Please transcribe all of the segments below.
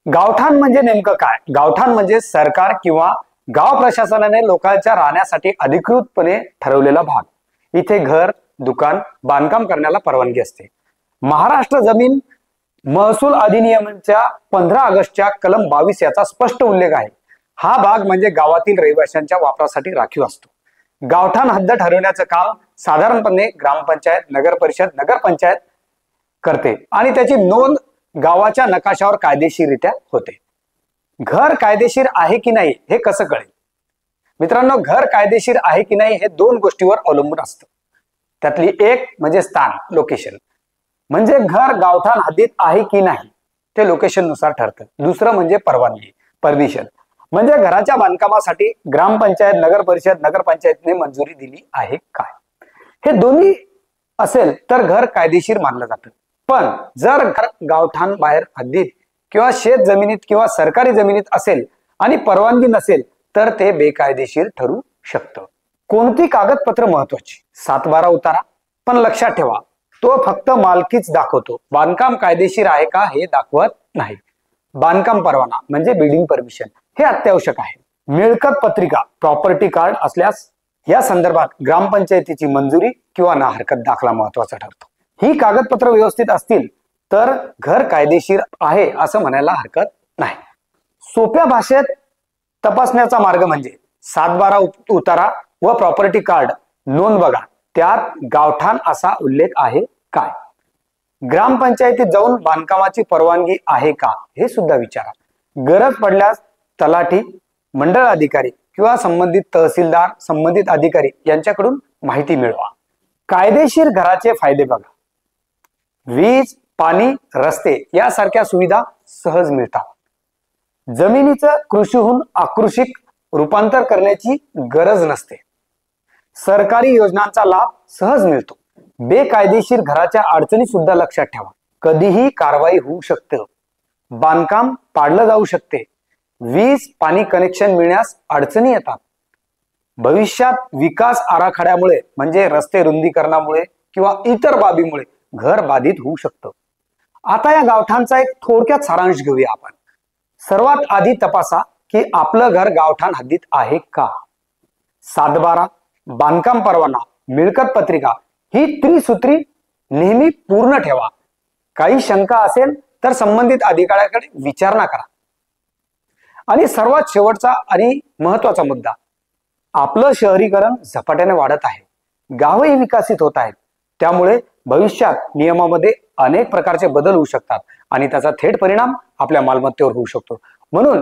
गावठाण म्हणजे नेमकं काय? गावठाण म्हणजे सरकार किंवा गाव प्रशासनाने लोकांच्या राहण्यासाठी अधिकृतपणे ठरवलेला भाग. इथे घर, दुकान, बांधकाम करण्याला परवानगी असते. महाराष्ट्र जमीन महसूल अधिनियमाच्या 15 ऑगस्टच्या कलम 22 याचा स्पष्ट उल्लेख आहे. हा भाग म्हणजे गावातील रहिवाशांच्या वापरासाठी राखीव असतो. गावठाण हद्द ठरवण्याचं काम साधारणपणे ग्रामपंचायत, नगर परिषद, नगरपंचायत करते आणि त्याची नोंद गावाच्या नकाशावर कायदेशीररित्या होते. घर कायदेशीर आहे की नाही हे कसं कळेल? मित्रांनो, घर कायदेशीर आहे की नाही हे दोन गोष्टीवर अवलंबून असतं. त्यातली एक म्हणजे स्थान, लोकेशन. म्हणजे घर गावठाण हद्दीत आहे की नाही ते लोकेशन नुसार ठरतं. दुसरं म्हणजे परवानगी, परमिशन. म्हणजे घराच्या बांधकामासाठी ग्रामपंचायत, नगर परिषद, नगरपंचायतने मंजुरी दिली आहे काय? हे दोन्ही असेल तर घर कायदेशीर मानलं जातं. पण जर घर गावठाण बाहेर हद्दीत किंवा शेत जमिनीत किंवा सरकारी जमिनीत असेल आणि परवानगी नसेल तर ते बेकायदेशीर ठरू शकतं. कोणती कागदपत्र महत्वाची? 7/12 उतारा. पण लक्षात ठेवा, तो फक्त मालकीच दाखवतो, बांधकाम कायदेशीर आहे का हे दाखवत नाही. बांधकाम परवाना म्हणजे बिल्डिंग परमिशन हे अत्यावश्यक आहे. मिळकत पत्रिका, प्रॉपर्टी कार्ड असल्यास या संदर्भात ग्रामपंचायतीची मंजुरी किंवा ना हरकत दाखला महत्वाचा ठरतो. ही कागदपत्र व्यवस्थित असतील तर घर कायदेशीर आहे असं म्हणायला हरकत नाही. सोप्या भाषेत तपासण्याचा मार्ग म्हणजे 7/12 उतारा व प्रॉपर्टी कार्ड नोंद बघा, त्यात गावठाण असा उल्लेख आहे काय? ग्रामपंचायतीत जाऊन बांधकामाची परवानगी आहे का हे सुद्धा विचारा. गरज पडल्यास तलाठी, मंडळ अधिकारी किंवा संबंधित तहसीलदार, संबंधित अधिकारी यांच्याकडून माहिती मिळवा. कायदेशीर घराचे फायदे बघा. वीज, पाणी, रस्ते यासारख्या सुविधा सहज मिळतात. जमिनीचं कृषीहून आकृषिक रूपांतर करण्याची गरज नसते. सरकारी योजनांचा लाभ सहज मिळतो. बेकायदेशीर घराच्या अडचणी सुद्धा लक्षात ठेवा. कधीही कारवाई होऊ शकते. बांधकाम पाडलं जाऊ शकते. वीज, पाणी कनेक्शन मिळण्यास अडचणी येतात. भविष्यात विकास आराखड्यामुळे म्हणजे रस्ते रुंदीकरणामुळे किंवा इतर बाबीमुळे घर बाधित होऊ शकतं. आता या गावठाणचा एक थोडक्यात सारांश घेऊया आपण. सर्वात आधी तपासा की आपलं घर गावठाण हद्दीत आहे का. 7/12, बांधकाम परवाना, मिळकत पत्रिका ही त्रिसूत्री नेहमी पूर्ण ठेवा. काही शंका असेल तर संबंधित अधिकाऱ्याकडे विचारणा करा. आणि सर्वात शेवटचा आणि महत्वाचा मुद्दा, आपलं शहरीकरण झपाट्याने वाढत आहे. गावही विकसित होत आहेत. त्यामुळे भविष्यात नियमामध्ये अनेक प्रकारचे बदल होऊ शकतात आणि त्याचा थेट परिणाम आपल्या मालमत्तेवर होऊ शकतो. म्हणून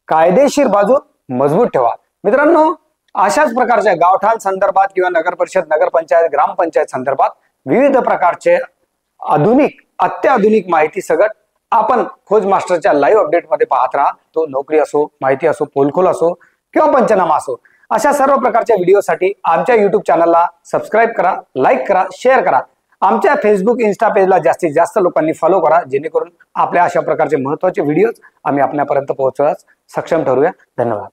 कायदेशीर बाजू मजबूत ठेवा. मित्रांनो, अशाच प्रकारच्या गावठाण संदर्भात किंवा नगर परिषद, नगरपंचायत, ग्रामपंचायत संदर्भात विविध प्रकारचे आधुनिक, अत्याधुनिक माहिती सगट आपण खोज मास्टरच्या लाईव्ह अपडेटमध्ये पाहत राहा. तो नोकरी असो, माहिती असो, पोलखोल असो किंवा पंचनामा असो, अशा सर्व प्रकारच्या व्हिडिओसाठी आमच्या युट्यूब चॅनलला सबस्क्राईब करा, लाईक करा, शेअर करा. आमच्या फेसबुक, इन्स्टा पेजला जास्तीत जास्त लोकांनी फॉलो करा, जेणेकरून आपल्या अशा प्रकारचे महत्त्वाचे व्हिडिओज आम्ही आपल्यापर्यंत पोहोचवण्यास सक्षम ठरूया. धन्यवाद.